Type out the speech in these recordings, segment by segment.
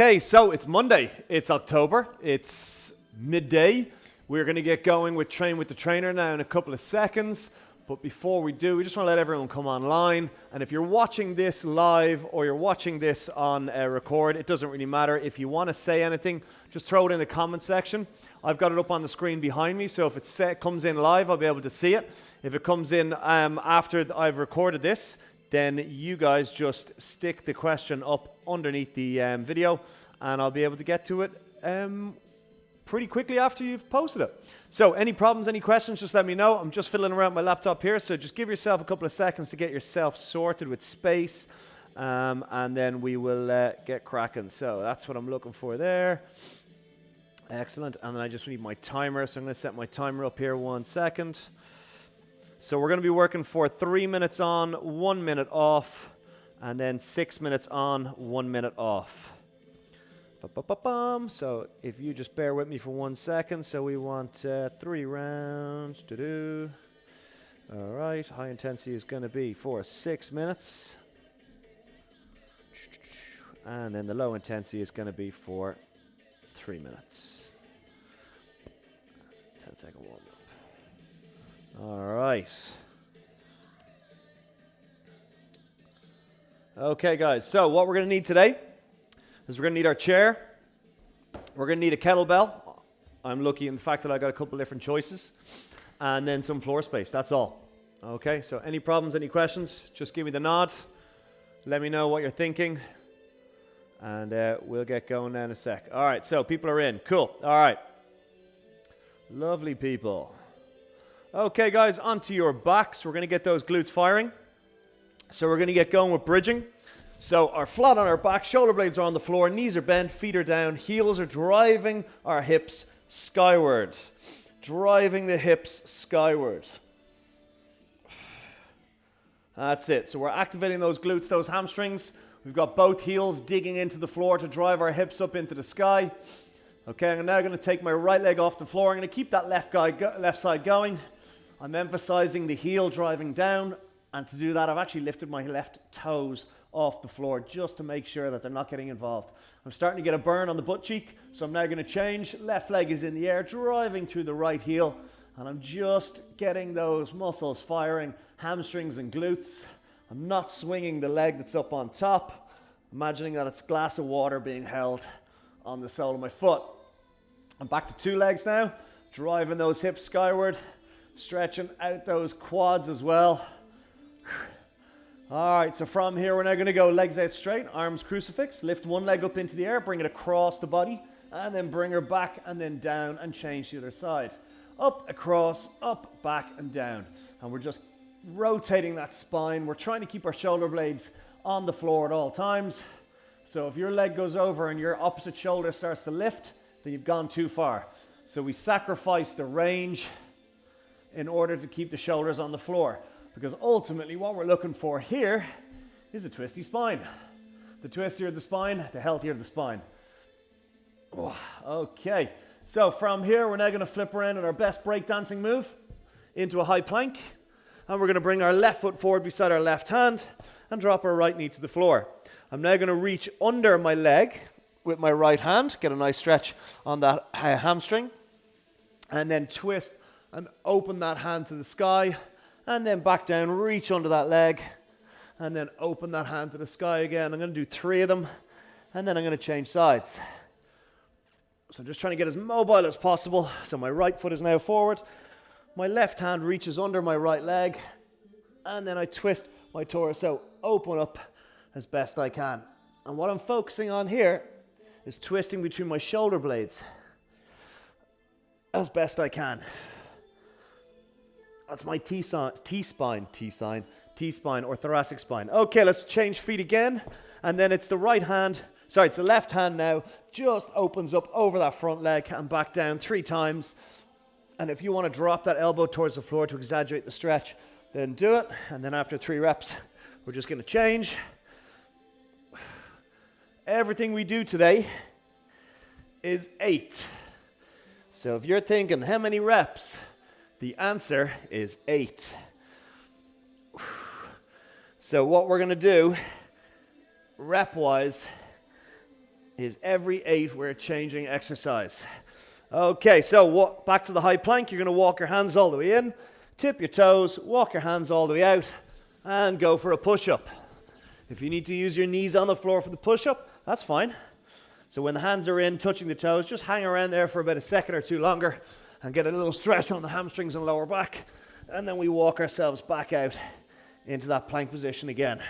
Okay, so it's Monday, it's October, it's midday. We're going to get going with Train with the Trainer now in a couple of seconds. But before we do, we just want to let everyone come online. And if you're watching this live or you're watching this on record, it doesn't really matter. If you want to say anything, just throw it in the comment section. I've got it up on the screen behind me, so if it comes in live, I'll be able to see it. If it comes in after I've recorded this, then you guys just stick the question up underneath the video, and I'll be able to get to it pretty quickly after you've posted it. So any problems, any questions, just let me know. I'm just fiddling around my laptop here, so just give yourself a couple of seconds to get yourself sorted with space, and then we will get cracking. So that's what I'm looking for there. Excellent. And then I just need my timer, so I'm going to set my timer up here 1 second. So we're going to be working for 3 minutes on, 1 minute off, and then 6 minutes on, 1 minute off. So if you just bear with me for 1 second. So we want 3 rounds to do. All right, high intensity is going to be for 6 minutes. And then the low intensity is going to be for 3 minutes. 10-second warm up. All right. Okay, guys, so what we're going to need today is we're going to need our chair. We're going to need a kettlebell. I'm lucky in the fact that I got a couple different choices. And then some floor space, that's all. Okay, so any problems, any questions, just give me the nod. Let me know what you're thinking. And we'll get going in a sec. All right, so people are in. Cool. All right. Lovely people. Okay, guys, onto your backs. We're going to get those glutes firing. So we're going to get going with bridging. So our flat on our back, shoulder blades are on the floor, knees are bent, feet are down, heels are driving our hips skyward. Driving the hips skyward. That's it. So we're activating those glutes, those hamstrings. We've got both heels digging into the floor to drive our hips up into the sky. Okay, I'm now going to take my right leg off the floor. I'm going to keep that left side going. I'm emphasizing the heel driving down, and to do that, I've actually lifted my left toes off the floor just to make sure that they're not getting involved. I'm starting to get a burn on the butt cheek, so I'm now going to change. Left leg is in the air, driving through the right heel, and I'm just getting those muscles firing, hamstrings and glutes. I'm not swinging the leg that's up on top, imagining that it's a glass of water being held on the sole of my foot. I'm back to 2 legs now, driving those hips skyward, stretching out those quads as well. All right, so from here, we're now going to go legs out straight, arms crucifix, lift one leg up into the air, bring it across the body, and then bring her back and then down and change the other side. Up, across, up, back, and down. And we're just rotating that spine. We're trying to keep our shoulder blades on the floor at all times. So if your leg goes over and your opposite shoulder starts to lift, then you've gone too far. So we sacrifice the range in order to keep the shoulders on the floor. Because ultimately what we're looking for here is a twisty spine. The twistier the spine, the healthier the spine. Oh, okay, so from here we're now going to flip around in our best breakdancing move into a high plank. And we're going to bring our left foot forward beside our left hand and drop our right knee to the floor. I'm now going to reach under my leg with my right hand, get a nice stretch on that hamstring, and then twist and open that hand to the sky, and then back down, reach under that leg, and then open that hand to the sky again. I'm going to do 3 of them, and then I'm going to change sides. So I'm just trying to get as mobile as possible. So my right foot is now forward, my left hand reaches under my right leg, and then I twist my torso, open up as best I can. And what I'm focusing on here is twisting between my shoulder blades as best I can. That's my T-spine or thoracic spine. Okay, let's change feet again. And then it's the it's the left hand now, just opens up over that front leg and back down 3 times. And if you want to drop that elbow towards the floor to exaggerate the stretch, then do it. And then after 3 reps, we're just going to change. Everything we do today is 8. So if you're thinking, how many reps? The answer is 8. So what we're going to do, rep-wise, is every 8 we're changing exercise. Okay, so back to the high plank. You're going to walk your hands all the way in, tip your toes, walk your hands all the way out, and go for a push-up. If you need to use your knees on the floor for the push-up, that's fine. So when the hands are in, touching the toes, just hang around there for about a second or two longer and get a little stretch on the hamstrings and lower back. And then we walk ourselves back out into that plank position again.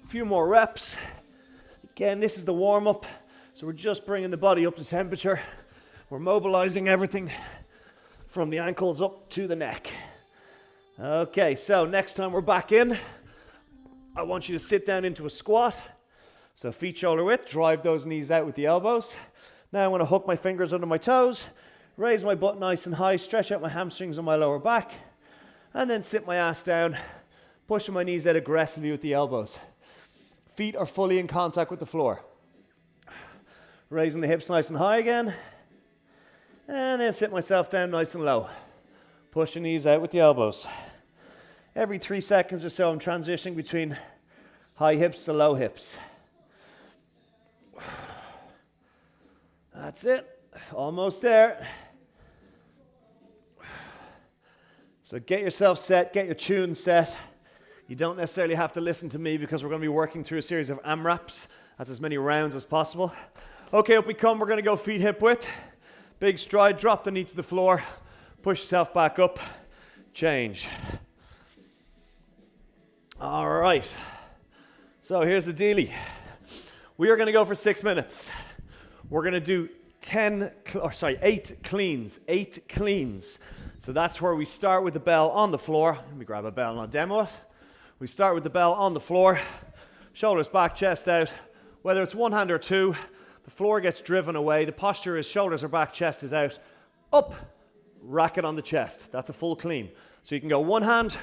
A few more reps. Again, this is the warm-up. So we're just bringing the body up to temperature. We're mobilizing everything from the ankles up to the neck. Okay, so next time we're back in, I want you to sit down into a squat. So feet shoulder width, drive those knees out with the elbows. Now I'm going to hook my fingers under my toes, raise my butt nice and high, stretch out my hamstrings on my lower back, and then sit my ass down, pushing my knees out aggressively with the elbows. Feet are fully in contact with the floor. Raising the hips nice and high again. And then sit myself down nice and low. Pushing knees out with the elbows. Every 3 seconds or so, I'm transitioning between high hips to low hips. That's it. Almost there. So get yourself set, get your tune set. You don't necessarily have to listen to me because we're going to be working through a series of AMRAPs. That's as many rounds as possible. Okay, up we come. We're going to go feet hip width. Big stride, drop the knee to the floor. Push yourself back up. Change. All right. So here's the dealie. We are going to go for 6 minutes. We're going to do 8 cleans. 8 cleans. So that's where we start with the bell on the floor. Let me grab a bell and I'll demo it. We start with the bell on the floor. Shoulders back, chest out. Whether it's one hand or two, the floor gets driven away. The posture is shoulders are back, chest is out. Up, racket on the chest. That's a full clean. So you can go one hand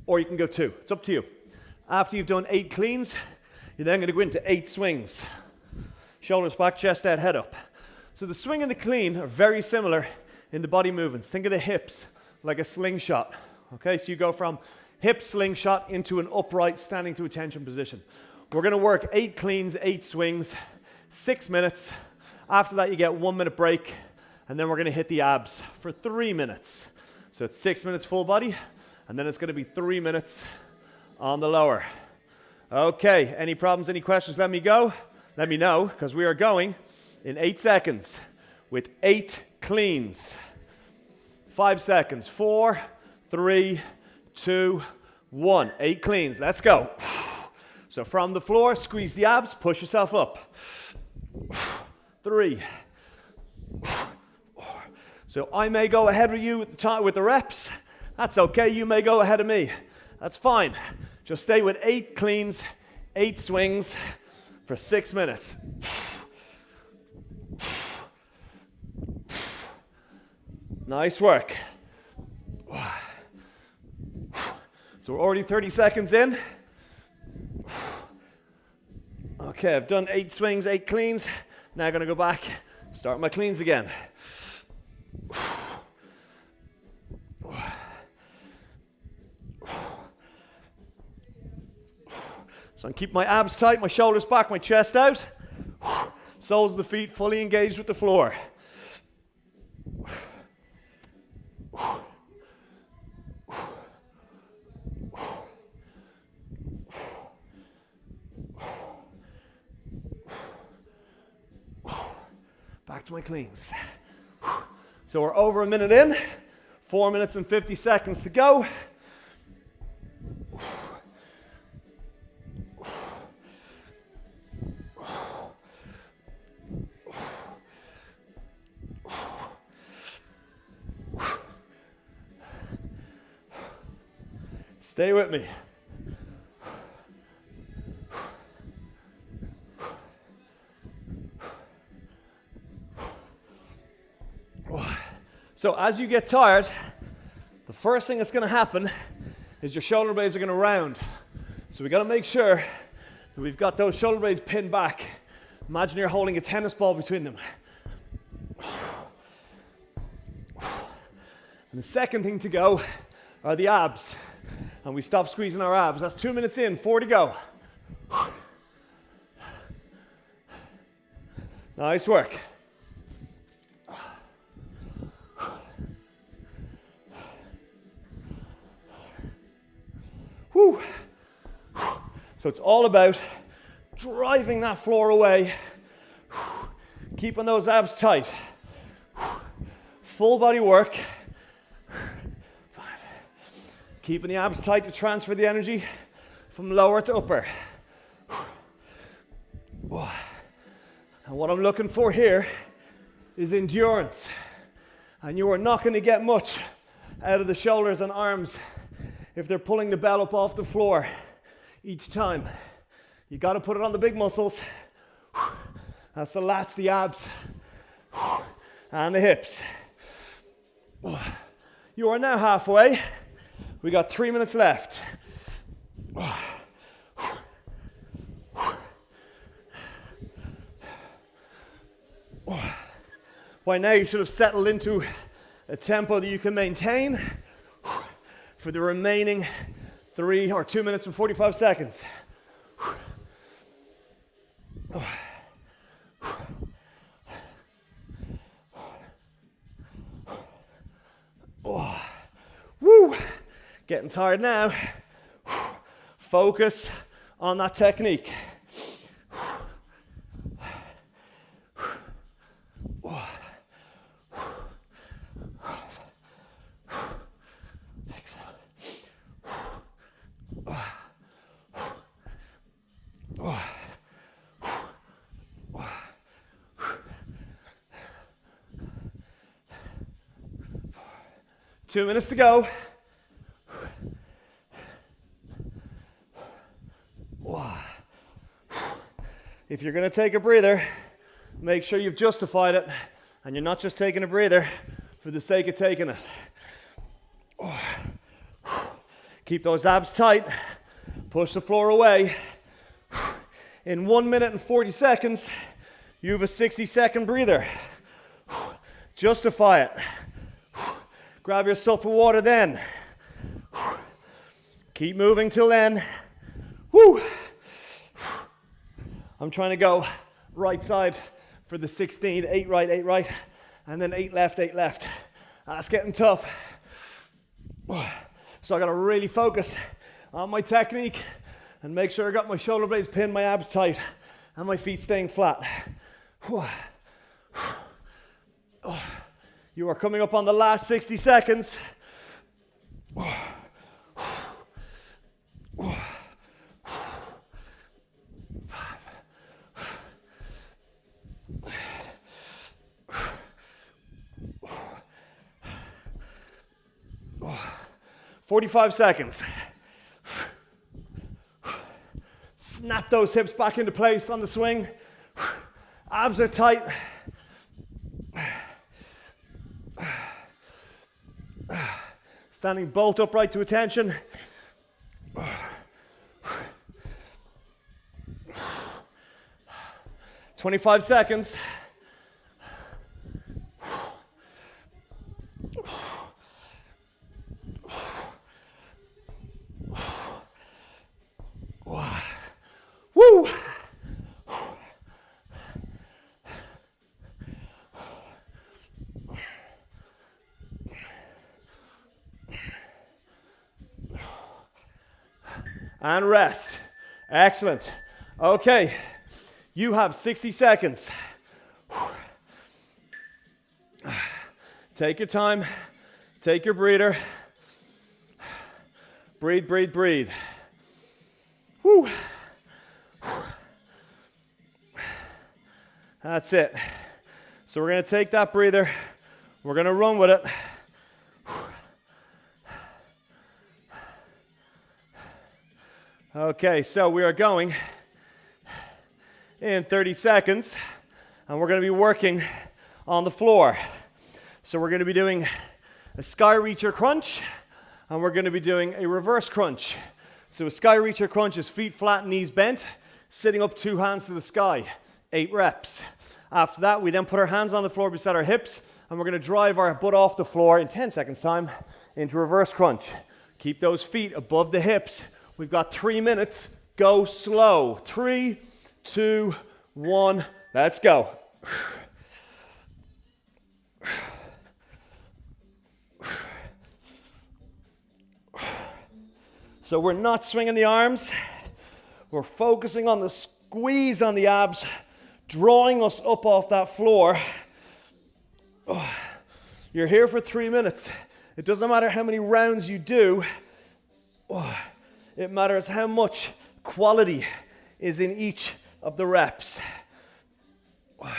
or you can go 2. It's up to you. After you've done 8 cleans, you're then going to go into 8 swings. Shoulders back, chest out, head up. So the swing and the clean are very similar in the body movements. Think of the hips like a slingshot. Okay, so you go from hip slingshot into an upright standing to attention position. We're going to work 8 cleans, 8 swings, 6 minutes. After that, you get 1 minute break, and then we're going to hit the abs for 3 minutes. So it's 6 minutes full body, and then it's going to be 3 minutes on the lower. Okay, any problems, any questions, let me know, because we are going in 8 seconds with 8 cleans. 5 seconds, 4, 3, 2, 1. 8 cleans, let's go. So from the floor, squeeze the abs, push yourself up. 3. So I may go ahead with you with the reps. That's okay, you may go ahead of me. That's fine. Just stay with 8 cleans, 8 swings for 6 minutes. Nice work. So we're already 30 seconds in. Okay, I've done 8 swings, 8 cleans. Now I'm going to go back, start my cleans again. So I keep my abs tight, my shoulders back, my chest out. Soles of the feet fully engaged with the floor. Back to my cleans. So we're over a minute in, 4 minutes and 50 seconds to go. Stay with me. So as you get tired, the first thing that's going to happen is your shoulder blades are going to round. So we got to make sure that we've got those shoulder blades pinned back. Imagine you're holding a tennis ball between them. And the second thing to go are the abs. And we stop squeezing our abs. That's 2 minutes in, 4 to go. Nice work. Whew. So it's all about driving that floor away, keeping those abs tight. Full body work. 5. Keeping the abs tight to transfer the energy from lower to upper. And what I'm looking for here is endurance. And you are not going to get much out of the shoulders and arms if they're pulling the bell up off the floor each time. You got to put it on the big muscles. That's the lats, the abs, and the hips. You are now halfway. We got 3 minutes left. By now you should have settled into a tempo that you can maintain for the remaining 2 minutes and 45 seconds. Woo! Getting tired now. Focus on that technique. Two minutes to go. If you're going to take a breather, make sure you've justified it and you're not just taking a breather for the sake of taking it. Keep those abs tight. Push the floor away. In 1 minute and 40 seconds, you have a 60-second breather. Justify it. Grab your sup of water then. Keep moving till then. Woo! I'm trying to go right side for the 16, 8 right, and then 8 left. That's getting tough. So I gotta really focus on my technique and make sure I got my shoulder blades pinned, my abs tight, and my feet staying flat. You are coming up on the last 60 seconds. 45 seconds. Snap those hips back into place on the swing. Abs are tight. Standing bolt upright to attention. 25 seconds. Woo! And rest. Excellent. Okay, you have 60 seconds. Take your time. Take your breather. Breathe, breathe, breathe. Woo. That's it. So we're going to take that breather. We're going to run with it. Okay, so we are going in 30 seconds, and we're going to be working on the floor. So we're going to be doing a sky reacher crunch, and we're going to be doing a reverse crunch. So a sky reacher crunch is feet flat, knees bent, sitting up, 2 hands to the sky, 8 reps. After that, we then put our hands on the floor beside our hips, and we're going to drive our butt off the floor in 10 seconds time into reverse crunch. Keep those feet above the hips. We've got 3 minutes. Go slow. 3, 2, 1. Let's go. So we're not swinging the arms. We're focusing on the squeeze on the abs, drawing us up off that floor. You're here for 3 minutes. It doesn't matter how many rounds you do. It matters how much quality is in each of the reps. 5,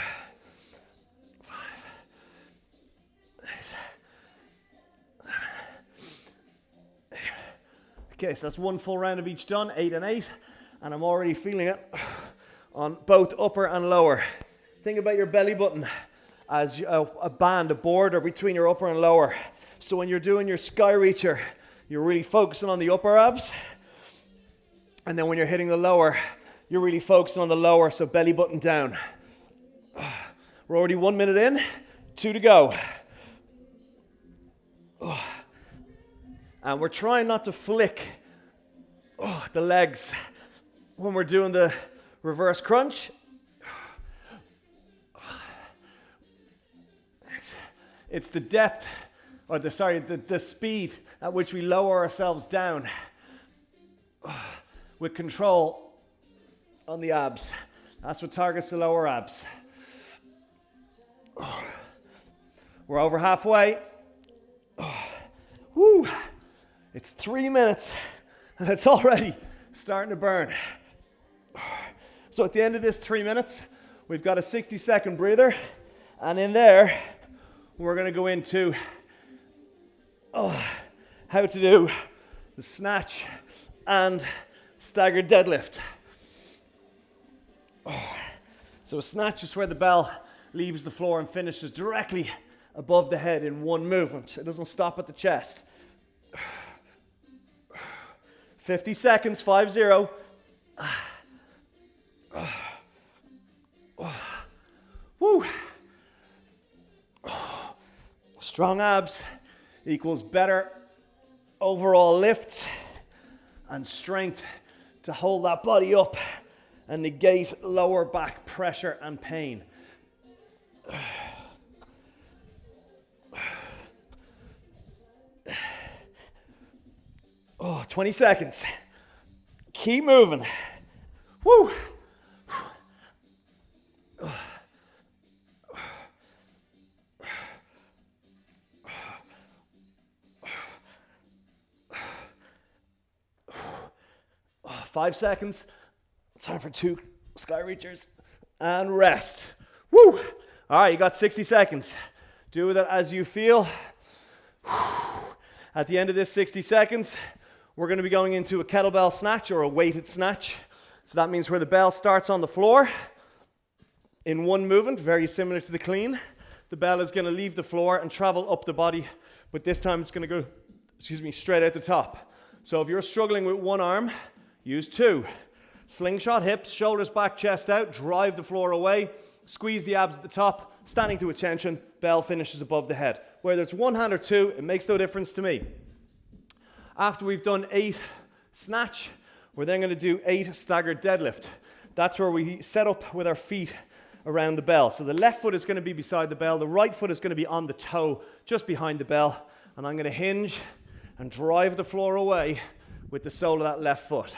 6, 7, 8. Okay, so that's one full round of each done, 8 and 8, and I'm already feeling it on both upper and lower. Think about your belly button as a band, a border between your upper and lower. So when you're doing your sky reacher, you're really focusing on the upper abs, and then when you're hitting the lower, you're really focusing on the lower, so belly button down. We're already 1 minute in, 2 to go. And we're trying not to flick the legs when we're doing the reverse crunch. It's the depth, or the speed at which we lower ourselves down with control on the abs. That's what targets the lower abs. We're over halfway. Woo! It's 3 minutes and it's already starting to burn. So at the end of this 3 minutes, we've got a 60-second breather, and in there, we're going to go into how to do the snatch and staggered deadlift. So a snatch is where the bell leaves the floor and finishes directly above the head in one movement. It doesn't stop at the chest. 50 seconds, 5-0. Woo. Strong abs equals better overall lifts and strength to hold that body up and negate lower back pressure and pain. 20 seconds. Keep moving. Woo. 5 seconds. Time for 2 sky reachers and rest. Woo! All right, you got 60 seconds. Do with it as you feel. At the end of this 60 seconds, we're going to be going into a kettlebell snatch or a weighted snatch. So that means where the bell starts on the floor in one movement, very similar to the clean. The bell is going to leave the floor and travel up the body, but this time it's going to go, straight out the top. So if you're struggling with one arm, use 2. Slingshot, hips, shoulders back, chest out, drive the floor away, squeeze the abs at the top, standing to attention, bell finishes above the head. Whether it's one hand or 2, it makes no difference to me. After we've done 8 snatch, we're then going to do 8 staggered deadlift. That's where we set up with our feet around the bell. So the left foot is going to be beside the bell, the right foot is going to be on the toe just behind the bell, and I'm going to hinge and drive the floor away with the sole of that left foot.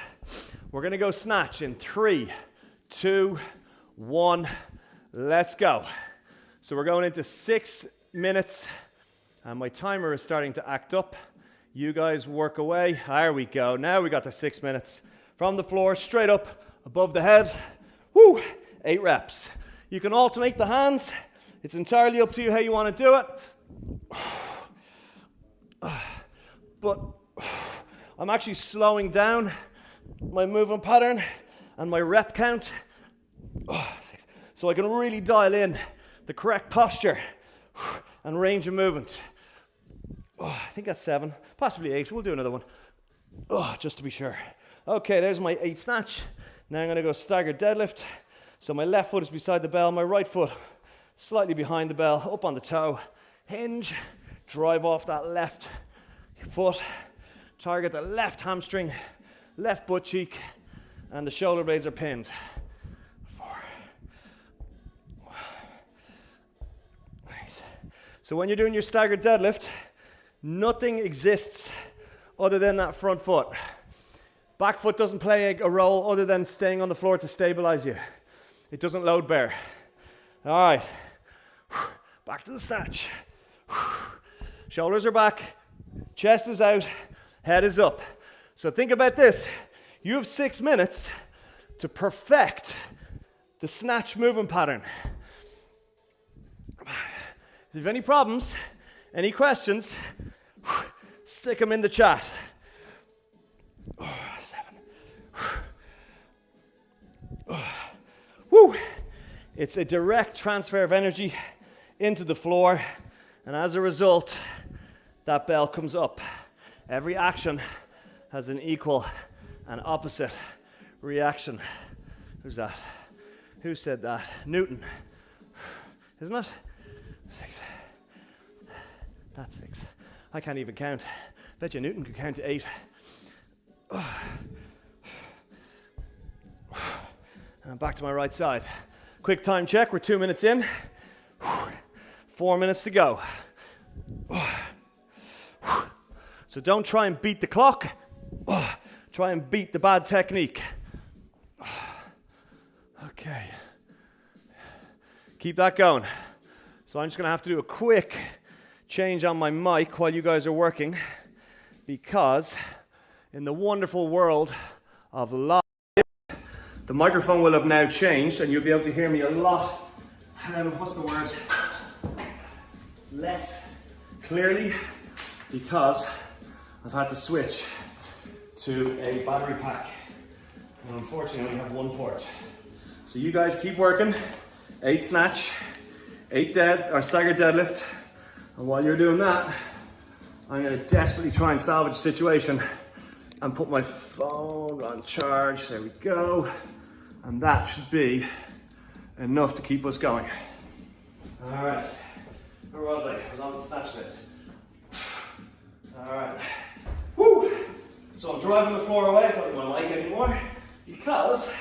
We're going to go snatch in 3, 2, 1, let's go. So we're going into 6 minutes, and my timer is starting to act up. You guys work away. There we go. Now we got the 6 minutes. From the floor, straight up, above the head. Woo! 8 reps. You can alternate the hands. It's entirely up to you how you want to do it. But I'm actually slowing down my movement pattern and my rep count so I can really dial in the correct posture and range of movement. I think that's 7, possibly 8. We'll do another one, just to be sure. Okay, there's my 8 snatch. Now I'm going to go staggered deadlift. So my left foot is beside the bell, my right foot slightly behind the bell, up on the toe. Hinge, drive off that left foot, target the left hamstring, left butt cheek, and the shoulder blades are pinned. 4, So when you're doing your staggered deadlift, nothing exists other than that front foot. Back foot doesn't play a role other than staying on the floor to stabilize you. It doesn't load bear. All right, back to the snatch. Shoulders are back, chest is out, head is up. So think about this. You have 6 minutes to perfect the snatch movement pattern. If you have any problems, any questions, stick them in the chat. 7. Woo! It's a direct transfer of energy into the floor, and as a result, that bell comes up. Every action has an equal and opposite reaction. Who's that? Who said that? Newton. Isn't it? 6. That's 6. I can't even count. Bet you Newton could count to 8. And back to my right side. Quick time check. We're 2 minutes in. 4 minutes to go. So don't try and beat the clock. Try and beat the bad technique. Okay. Keep that going. So I'm just going to have to do a quick change on my mic while you guys are working, because in the wonderful world of live, the microphone will have now changed and you'll be able to hear me a lot, what's the word? Less clearly, because I've had to switch to a battery pack. And unfortunately, I only have one port. So you guys keep working. 8 snatch, 8 dead or staggered deadlift. And while you're doing that, I'm going to desperately try and salvage the situation and put my phone on charge. There we go. And that should be enough to keep us going. All right. Where was I? I was on the snatch lift. All right. Woo! So I'm driving the floor away. I don't need my mic anymore because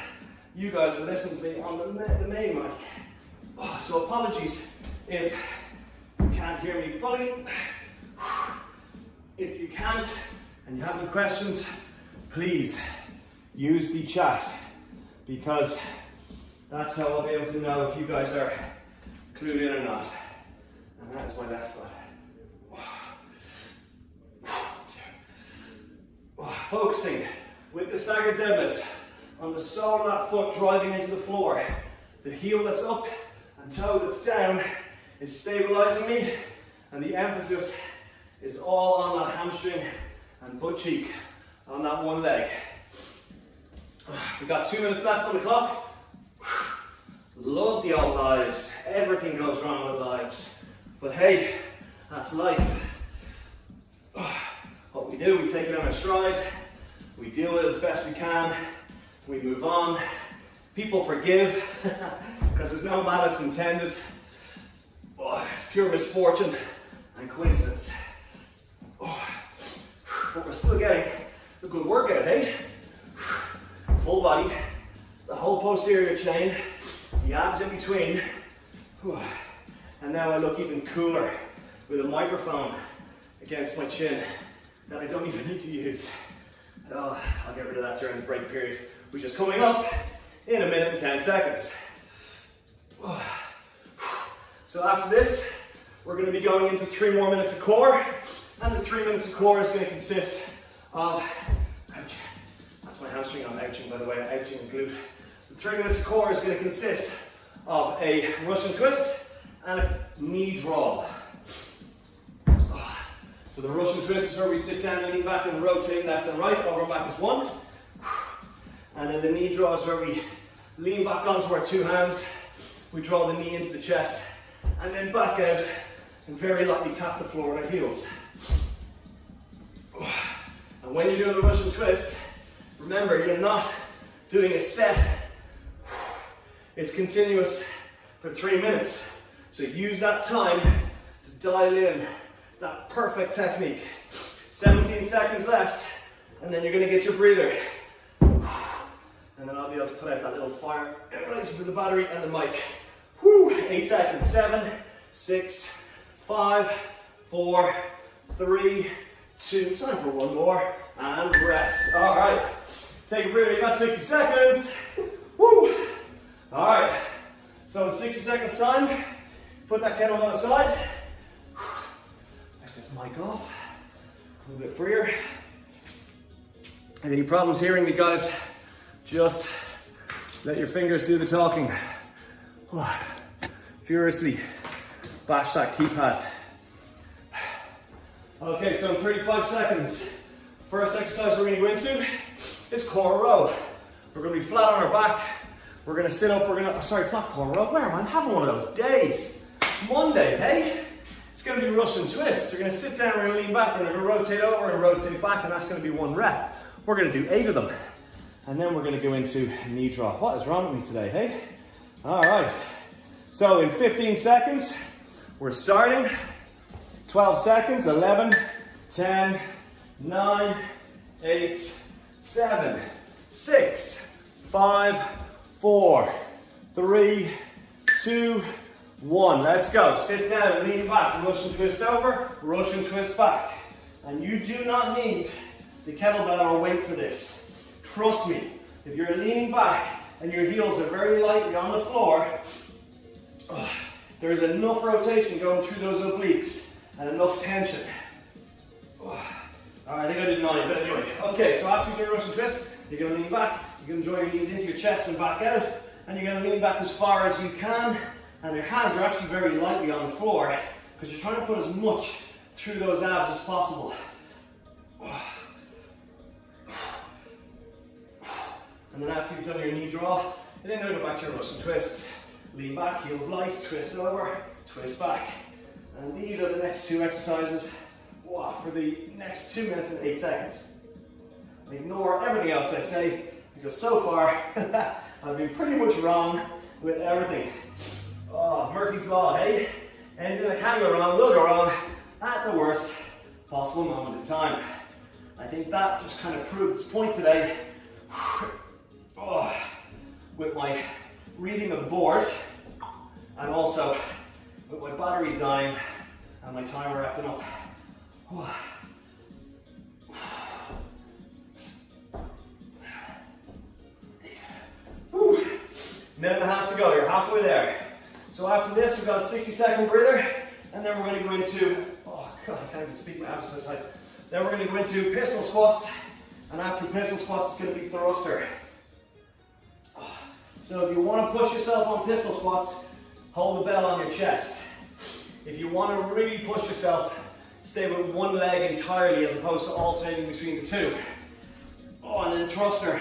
you guys are listening to me on the main mic. So apologies if you can't hear me fully. If you can't and you have any questions, please use the chat, because that's how I'll be able to know if you guys are clued in or not. And that is my left foot. Focusing with the staggered deadlift on the sole of that foot driving into the floor. The heel that's up and toe that's down is stabilizing me, and the emphasis is all on that hamstring and butt cheek on that one leg. We've got 2 minutes left on the clock. Love the old lives. Everything goes wrong with lives. But hey, that's life. What we do, we take it on our stride. We deal with it as best we can. We move on. People forgive because there's no malice intended. It's pure misfortune and coincidence. But we're still getting a good workout, hey? Full body, the whole posterior chain, the abs in between. And now I look even cooler with a microphone against my chin that I don't even need to use. I'll get rid of that during the break period, which is coming up in 1 minute and 10 seconds. So after this, we're going to be going into 3 more minutes of core, and the 3 minutes of core is going to consist of, ouch, that's my hamstring, I'm ouching by the way, I'm ouching the glute. The 3 minutes of core is going to consist of a Russian twist and a knee draw. So the Russian twist is where we sit down, lean back and rotate left and right, over and back is 1. And then the knee draw is where we lean back onto our 2 hands, we draw the knee into the chest, and then back out and very lightly tap the floor with our heels. And when you're doing the Russian twist, remember, you're not doing a set. It's continuous for 3 minutes. So use that time to dial in that perfect technique. 17 seconds left, and then you're going to get your breather. And then I'll be able to put out that little fire in relation to the battery and the mic. 8 seconds. 7, 6, 5, 4, 3, 2, time for one more, and rest. All right, take a breather, you got 60 seconds. Woo! All right, so in 60 seconds time, put that kettlebell aside. Take this mic off, a little bit freer. Any problems hearing me, guys? Just let your fingers do the talking. Furiously bash that keypad. Okay, so in 35 seconds, first exercise we're going to go into is core row. We're going to be flat on our back. We're going to sit up. Sorry, it's not core row. Where am I? I'm having one of those days. Monday, hey? It's going to be Russian twists. We're going to sit down, we're going to lean back, we're going to rotate over and rotate back, and that's going to be 1 rep. We're going to do 8 of them. And then we're going to go into knee drop. What is wrong with me today, hey? All right. So in 15 seconds, we're starting. 12 seconds, 11, 10, 9, 8, 7, 6, 5, 4, 3, 2, 1. Let's go. Sit down, lean back, Russian twist over, Russian twist back. And you do not need the kettlebell or weight for this. Trust me, if you're leaning back and your heels are very lightly on the floor, there is enough rotation going through those obliques and enough tension. All right, I think I did 9, but anyway. Okay, so after you do a Russian twist, you're going to lean back, you're going to draw your knees into your chest and back out, and you're going to lean back as far as you can, and your hands are actually very lightly on the floor, because you're trying to put as much through those abs as possible. And then after you've done your knee draw, you're then going to go back to your Russian twists. Lean back, heels light, twist over, twist back. And these are the next 2 exercises for the next 2 minutes and 8 seconds. Ignore everything else I say, because so far I've been pretty much wrong with everything. Murphy's Law, hey? Anything that can go wrong will go wrong at the worst possible moment in time. I think that just kind of proved its point today with my reading of the board, and also with my battery dying and my timer acting up. Minute and a half to go, you're halfway there. So after this, we've got a 60-second breather, and then we're going to go into, oh God, I can't even speak, my abs so tight. Then we're going to go into pistol squats, and after pistol squats, it's going to be thruster. So if you want to push yourself on pistol squats, hold the bell on your chest. If you want to really push yourself, stay with one leg entirely as opposed to alternating between the 2. And then thruster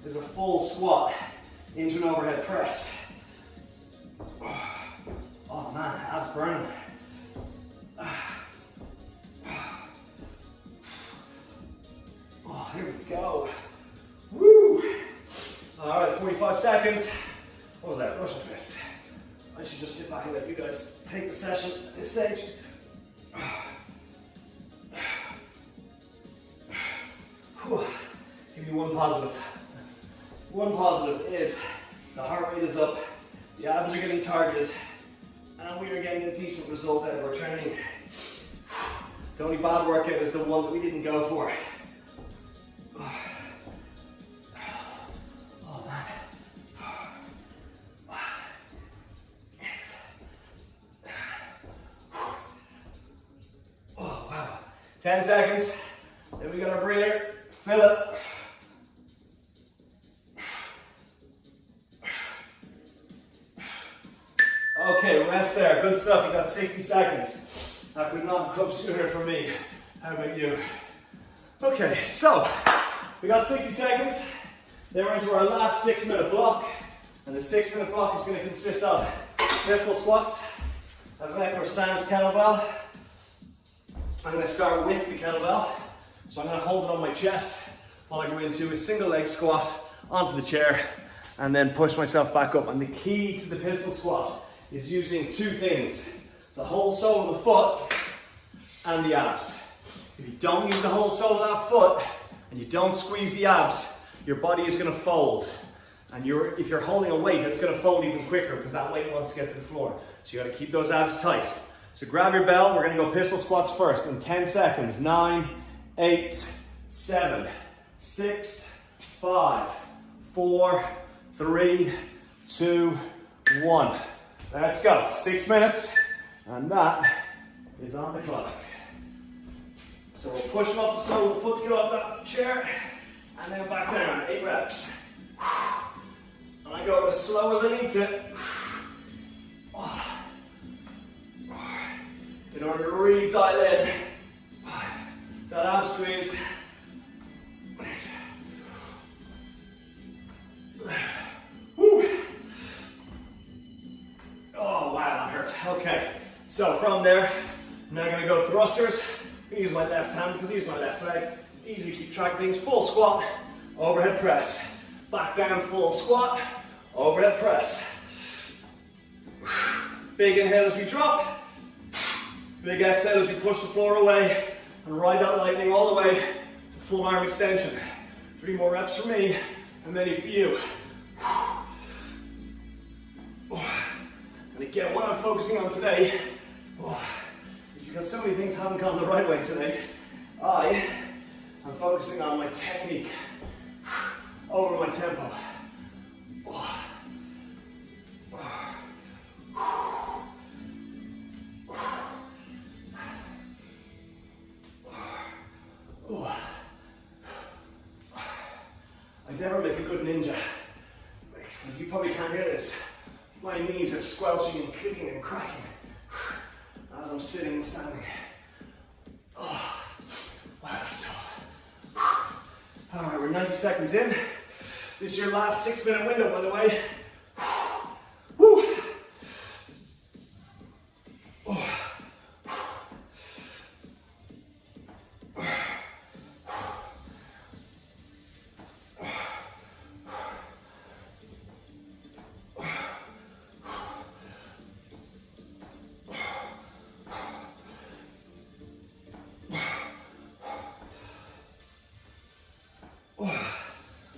is a full squat into an overhead press. Oh man, abs burning. Here we go. Woo! All right, 45 seconds. What was that? Russian twist. I should just sit back and let you guys take the session at this stage. Give you one positive. One positive is the heart rate is up, the abs are getting targeted, and we are getting a decent result out of our training. The only bad workout is the one that we didn't go for. Oh man. Oh wow. 10 seconds. Then we got our breather. Fill it. Okay, rest there. Good stuff. You got 60 seconds. That could not have come sooner for me. How about you? Okay, so we got 60 seconds. Then we're into our last 6-minute block. And the 6-minute block is going to consist of pistol squats, avec or sans kettlebell. I'm going to start with the kettlebell. So I'm going to hold it on my chest while I go into a single leg squat onto the chair and then push myself back up. And the key to the pistol squat is using 2 things: the whole sole of the foot and the abs. If you don't use the whole sole of that foot and you don't squeeze the abs, your body is going to fold. And if you're holding a weight, it's going to fold even quicker because that weight wants to get to the floor. So you got to keep those abs tight. So grab your bell, we're gonna go pistol squats first in 10 seconds. 9, 8, 7, 6, 5, 4, 3, 2, 1. Let's go, 6 minutes, and that is on the clock. So we're pushing off the sole of the foot to get off that chair, and then back down, 8 reps. And I go as slow as I need to. In order to really dial in that ab squeeze. Woo. Oh wow, that hurt. Okay, so from there, I'm now gonna go thrusters. I'm gonna use my left hand because I use my left leg. Easy to keep track of things. Full squat, overhead press. Back down, full squat, overhead press. Big inhale as we drop. Big exhale as we push the floor away and ride that lightning all the way to full arm extension. 3 more reps for me and many for you. And again, what I'm focusing on today is because so many things haven't gone the right way today. I'm focusing on my technique over my tempo. I never make a good ninja, because you probably can't hear this. My knees are squelching and kicking and cracking as I'm sitting and standing. Oh, wow, that's tough. All right, we're 90 seconds in. This is your last 6-minute window, by the way. Woo.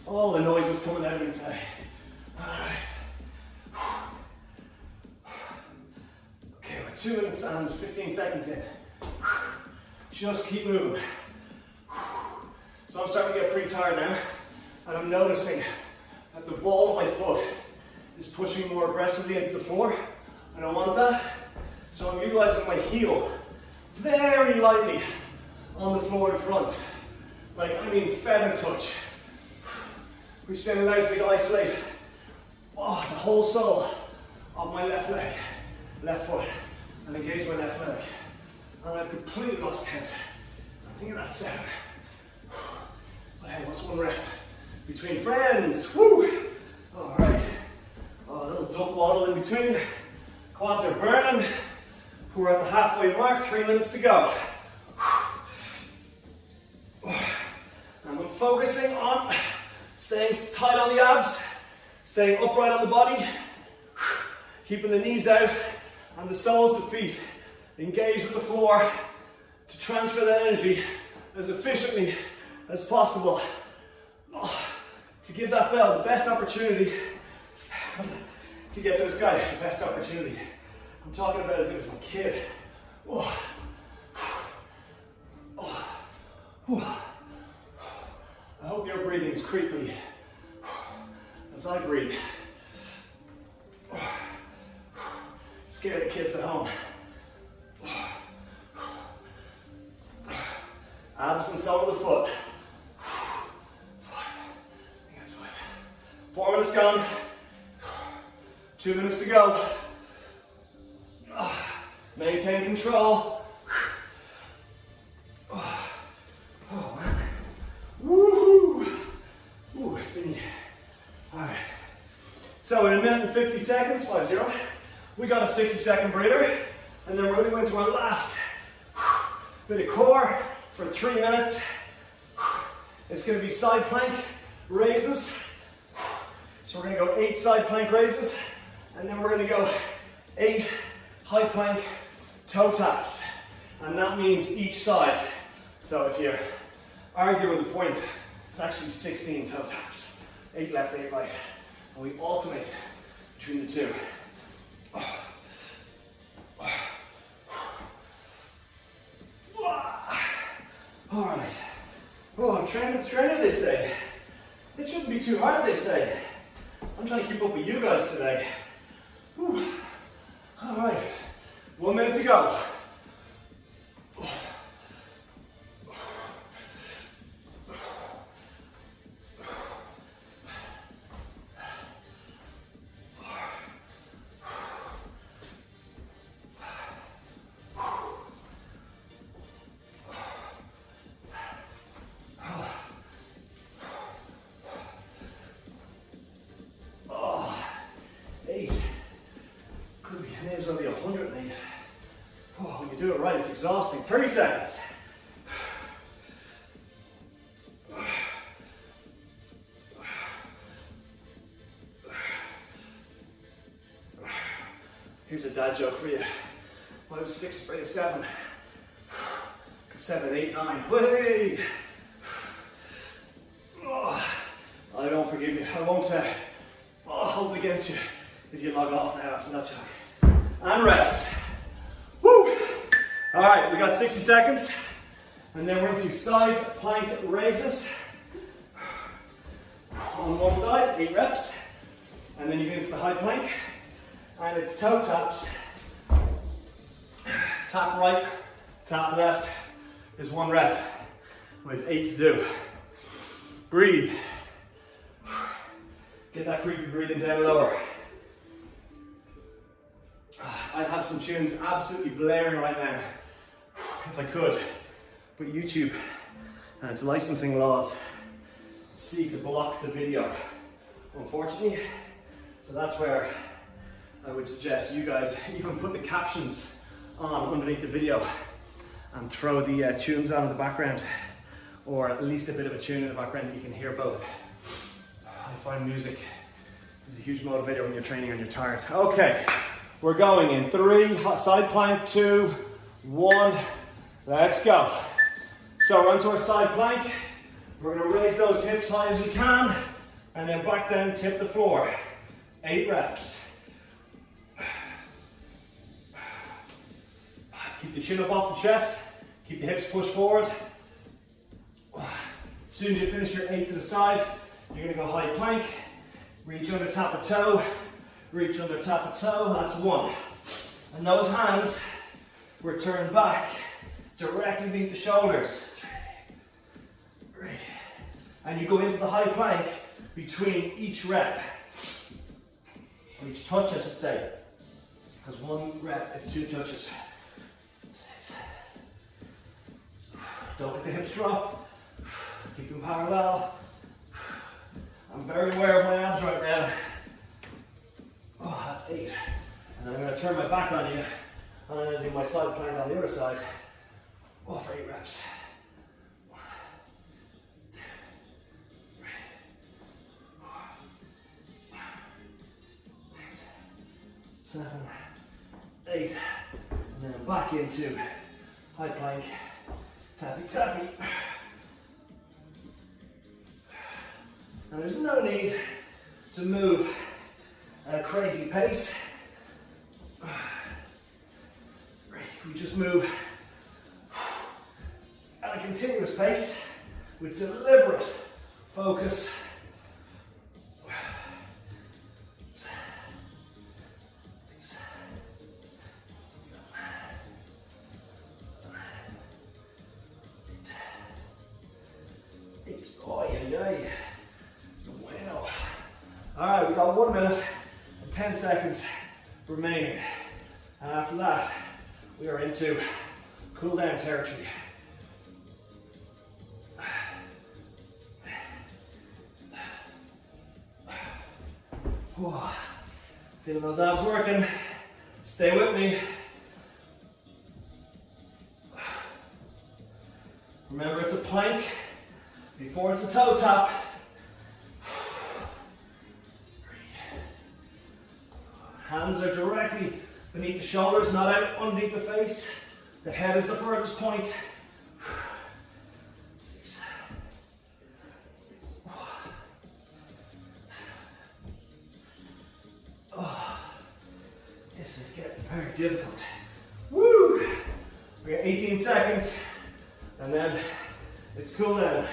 All the noises coming out of me today. All right. Okay, we're 2 minutes and 15 seconds in. Just keep moving. So I'm starting to get pretty tired now, and I'm noticing that the ball of my foot is pushing more aggressively into the floor. I don't want that, so I'm utilizing my heel very lightly on the floor in front. Like, I mean feather touch. Which then allows me to isolate the whole sole of my left leg, left foot, and engage my left leg. And I've completely lost count. I think that's 7. But hey, what's 1 rep? Between friends, woo! All right, a little duck waddle in between. Quads are burning. We're at the halfway mark, 3 minutes to go. And I'm focusing on staying tight on the abs, staying upright on the body, keeping the knees out and the soles of the feet engaged with the floor to transfer that energy as efficiently as possible to give that bell the best opportunity to get to the sky, the best opportunity. I'm talking about as if it was my kid. I hope your breathing is creepy as I breathe. Scare the kids at home. Abs and sole of the foot. 5. I think that's 5. 4 minutes gone. 2 minutes to go. Maintain control. Alright, so in 1 minute and 50 seconds, 5-0, we got a 60-second breather, and then we're going to go into our last bit of core for 3 minutes. It's going to be side plank raises. So we're going to go 8 side plank raises, and then we're going to go 8 high plank toe taps, and that means each side. So if you're arguing the point, it's actually 16 toe taps. 8 left, 8 right. And we alternate between the two. with the trainer, they say. It shouldn't be too hard, they say. I'm trying to keep up with you guys today. Whew. All right, 1 minute to go. May as well be 108. Oh, when you do it right, it's exhausting. 30 seconds. Here's a dad joke for you. When I was 6, afraid of 7. 'Cause 7, 8, 9. Way! Oh, I don't forgive you. I won't hold it against you if you log off now after that joke. And rest. Woo! All right, we got 60 seconds. And then we're into side plank raises. On one side, 8 reps. And then you get into the high plank. And it's toe taps. Tap right, tap left is 1 rep. We have 8 to do. Breathe. Get that creepy breathing down lower. I'd have some tunes absolutely blaring right now, if I could, but YouTube and its licensing laws seek to block the video, unfortunately. So that's where I would suggest you guys even put the captions on underneath the video and throw the tunes on in the background, or at least a bit of a tune in the background that you can hear both. I find music is a huge motivator when you're training and you're tired. Okay. We're going in 3, side plank, 2, 1, let's go. So we're onto our side plank. We're gonna raise those hips high as we can, and then back down, tip the floor. 8 reps. Keep the chin up off the chest, keep the hips pushed forward. As soon as you finish your 8 to the side, you're gonna go high plank, reach under, tap a toe, reach under, tap a toe, that's 1. And those hands were turned back, directly beneath the shoulders. 3. And you go into the high plank between each rep, or each touch I should say, because 1 rep is 2 touches. 6. Don't let the hips drop, keep them parallel. I'm very aware of my abs right now. Oh, that's 8. And then I'm going to turn my back on you, and I'm going to do my side plank on the other side. Oh, for 8 reps. 1, 2, 3, 4, 5, 6, 7, 8. And then back into high plank, tappy tappy. And there's no need to move at a crazy pace. We just move at a continuous pace with deliberate focus. All right, we got 1 minute and 10 seconds remaining. And after that, we are into cool down territory. Feeling those abs working. Stay with me. Remember, it's a plank before it's a toe tap. Hands are directly beneath the shoulders, not out underneath the face. The head is the furthest point. 6, 6. Oh, this is getting very difficult. Woo! We got 18 seconds, and then it's cool down.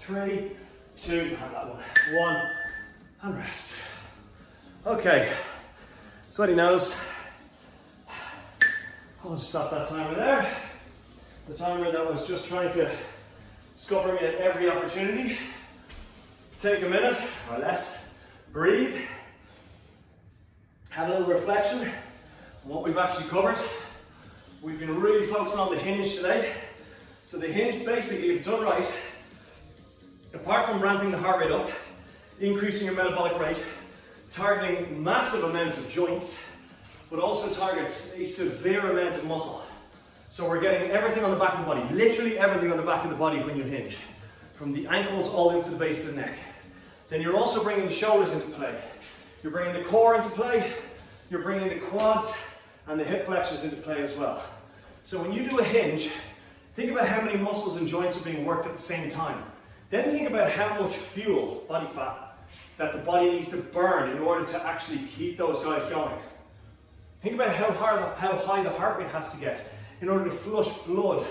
3, 2, have that one. 1, and rest. Okay, sweaty nose. I'll just stop that timer there. The timer that was just trying to scupper me at every opportunity. Take a minute or less, breathe, have a little reflection on what we've actually covered. We've been really focusing on the hinge today. So the hinge basically, if done right, apart from ramping the heart rate up, increasing your metabolic rate, targeting massive amounts of joints, but also targets a severe amount of muscle. So we're getting everything on the back of the body, literally everything on the back of the body when you hinge, from the ankles all the way to the base of the neck. Then you're also bringing the shoulders into play. You're bringing the core into play, you're bringing the quads and the hip flexors into play as well. So when you do a hinge, think about how many muscles and joints are being worked at the same time. Then think about how much fuel, body fat, that the body needs to burn in order to actually keep those guys going. Think about how high the heart rate has to get in order to flush blood,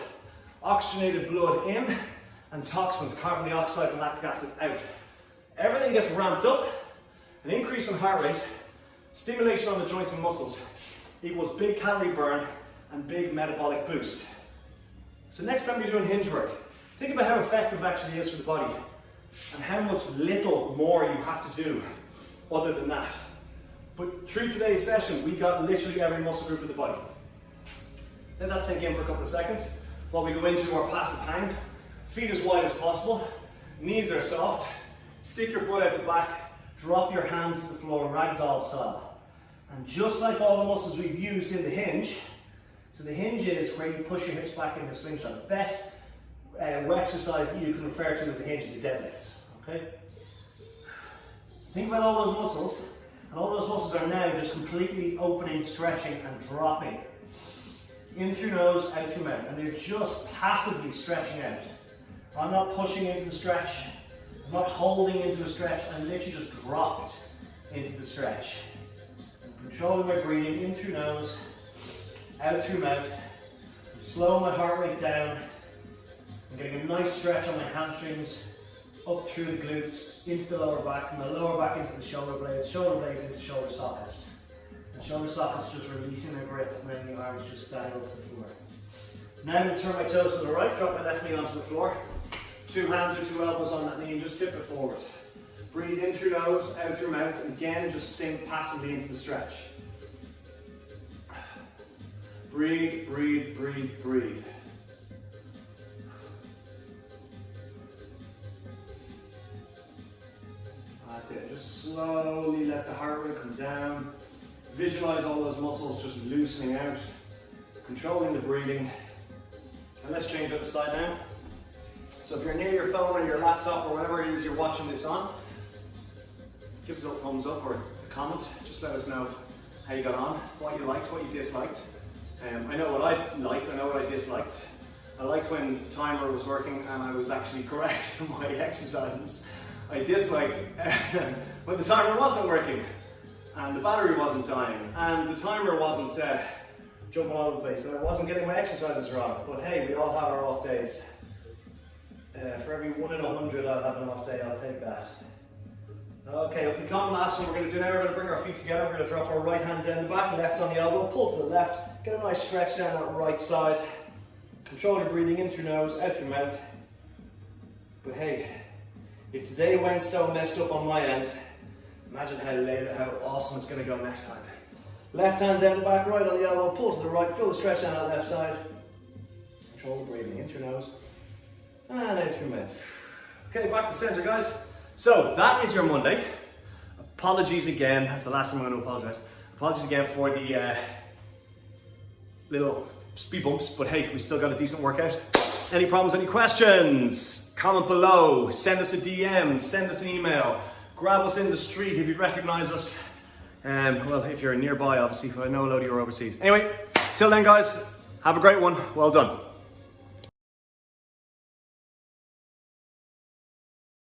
oxygenated blood in, and toxins, carbon dioxide and lactic acid out. Everything gets ramped up, an increase in heart rate, stimulation on the joints and muscles equals big calorie burn and big metabolic boost. So next time you're doing hinge work, think about how effective it actually is for the body and how much little more you have to do other than that. But through today's session, we got literally every muscle group in the body. Let that sink in for a couple of seconds while we go into our passive hang. Feet as wide as possible, knees are soft, stick your butt out the back, drop your hands to the floor, ragdoll style. And just like all the muscles we've used in the hinge, so the hinge is where you push your hips back into a slingshot. The best exercise that you can refer to as a hinge is a deadlift, okay? So think about all those muscles, and all those muscles are now just completely opening, stretching, and dropping. In through nose, out through mouth, and they're just passively stretching out. I'm not pushing into the stretch, I'm not holding into the stretch, I'm literally just dropped into the stretch. I'm controlling my breathing in through nose, out through mouth. I'm slowing my heart rate down. I'm getting a nice stretch on my hamstrings, up through the glutes, into the lower back, from the lower back into the shoulder blades into shoulder sockets. And shoulder sockets just releasing their grip when the arms just dangle to the floor. Now I'm going to turn my toes to the right, drop my left knee onto the floor. 2 hands or 2 elbows on that knee and just tip it forward. Breathe in through nose, out through mouth, and again just sink passively into the stretch. Breathe, breathe, breathe, breathe. That's it, just slowly let the heart rate come down. Visualize all those muscles just loosening out, controlling the breathing. And let's change other side now. So if you're near your phone or your laptop or whatever it is you're watching this on, give us a little thumbs up or a comment. Just let us know how you got on, what you liked, what you disliked. I know what I liked, I know what I disliked. I liked when the timer was working and I was actually correct in my exercises. I disliked when the timer wasn't working and the battery wasn't dying and the timer wasn't jumping all over the place and I wasn't getting my exercises wrong. But hey, we all have our off days. For every 1 in 100 I'll have an off day, I'll take that. Okay, up and come, last one we're going to do now, we're going to bring our feet together, we're going to drop our right hand down the back, left on the elbow, pull to the left, get a nice stretch down that right side. Control your breathing in through nose, out through mouth. But hey, if today went so messed up on my end, imagine how awesome it's going to go next time. Left hand down the back, right on the elbow, pull to the right, feel the stretch down that left side. Control the breathing in through nose, and out through mouth. Okay, back to center, guys. So that is your Monday. Apologies again, that's the last time I'm going to apologize. Apologies again for the little speed bumps, but hey, we still got a decent workout. Any problems, any questions? Comment below, send us a DM, send us an email, grab us in the street if you recognize us. Well, if you're nearby, obviously, I know a load of you are overseas. Anyway, till then guys, have a great one, well done.